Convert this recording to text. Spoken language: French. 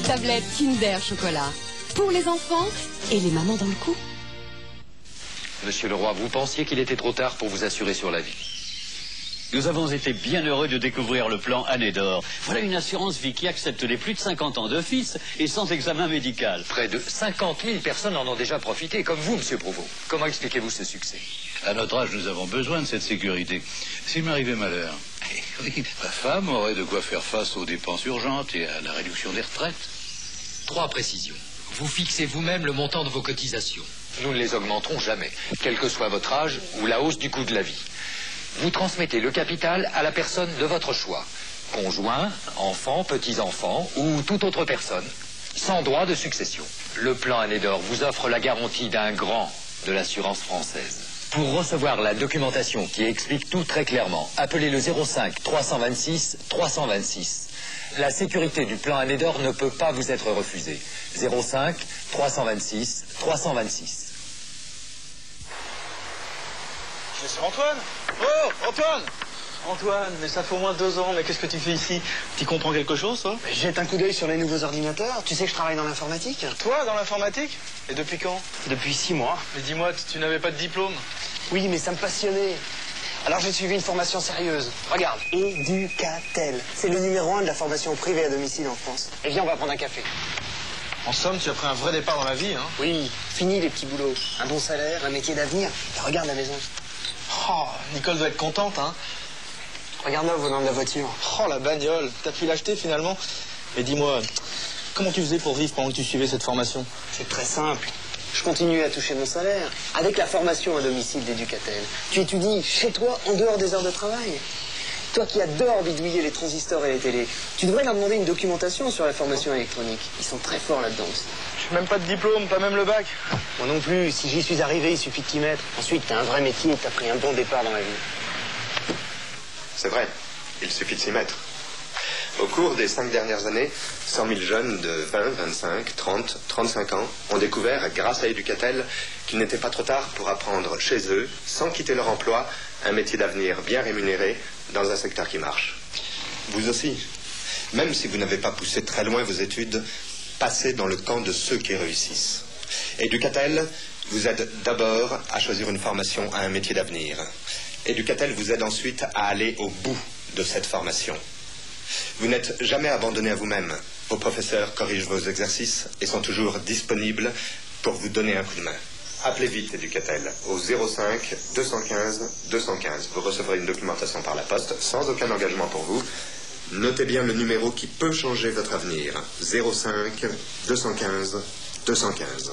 Tablette Kinder Chocolat. Pour les enfants et les mamans dans le coup. Monsieur le roi, vous pensiez qu'il était trop tard pour vous assurer sur la vie. Nous avons été bien heureux de découvrir le plan Année d'Or. Voilà une assurance vie qui accepte les plus de 50 ans d'office et sans examen médical. Près de 50 000 personnes en ont déjà profité, comme vous, monsieur Provost. Comment expliquez-vous ce succès? À notre âge, nous avons besoin de cette sécurité. S'il m'arrivait malheur, ma femme aurait de quoi faire face aux dépenses urgentes et à la réduction des retraites. 3 précisions. Vous fixez vous-même le montant de vos cotisations. Nous ne les augmenterons jamais, quel que soit votre âge ou la hausse du coût de la vie. Vous transmettez le capital à la personne de votre choix. Conjoint, enfant, petits-enfants ou toute autre personne, sans droit de succession. Le plan Année d'Or vous offre la garantie d'un grand de l'assurance française. Pour recevoir la documentation qui explique tout très clairement, appelez le 05 326 326. La sécurité du plan Année d'Or ne peut pas vous être refusée. 05 326 326. C'est Antoine. Oh, Antoine! Antoine, mais ça fait au moins 2 ans, mais qu'est-ce que tu fais ici? Tu comprends quelque chose, toi? Jette un coup d'œil sur les nouveaux ordinateurs. Tu sais que je travaille dans l'informatique. Toi, dans l'informatique? Et depuis quand? Depuis 6 mois. Mais dis-moi, tu n'avais pas de diplôme? Oui, mais ça me passionnait. Alors j'ai suivi une formation sérieuse. Regarde, Educatel. C'est le numéro 1 de la formation privée à domicile en France. Et viens, on va prendre un café. En somme, tu as pris un vrai départ dans la vie, hein? Oui, fini les petits boulots. Un bon salaire, un métier d'avenir. Et regarde la maison. Oh, Nicole doit être contente, hein? Regarde-la au volant de la voiture. Oh, la bagnole. T'as pu l'acheter, finalement? Mais dis-moi, comment tu faisais pour vivre pendant que tu suivais cette formation? C'est très simple. Je continue à toucher mon salaire. Avec la formation à domicile d'Educatel, tu étudies chez toi, en dehors des heures de travail. Toi qui adores bidouiller les transistors et les télés, tu devrais leur demander une documentation sur la formation électronique. Ils sont très forts là-dedans aussi. J'ai même pas de diplôme, pas même le bac. Moi non plus. Si j'y suis arrivé, il suffit de t'y mettre. Ensuite, t'as un vrai métier et t'as pris un bon départ dans la vie. C'est vrai, il suffit de s'y mettre. Au cours des 5 dernières années, 100 000 jeunes de 20, 25, 30, 35 ans ont découvert, grâce à Educatel, qu'il n'était pas trop tard pour apprendre chez eux, sans quitter leur emploi, un métier d'avenir bien rémunéré dans un secteur qui marche. Vous aussi, même si vous n'avez pas poussé très loin vos études, passez dans le camp de ceux qui réussissent. Educatel vous aide d'abord à choisir une formation à un métier d'avenir. Educatel vous aide ensuite à aller au bout de cette formation. Vous n'êtes jamais abandonné à vous-même. Vos professeurs corrigent vos exercices et sont toujours disponibles pour vous donner un coup de main. Appelez vite Educatel au 05 215 215. Vous recevrez une documentation par la poste sans aucun engagement pour vous. Notez bien le numéro qui peut changer votre avenir. 05 215 215.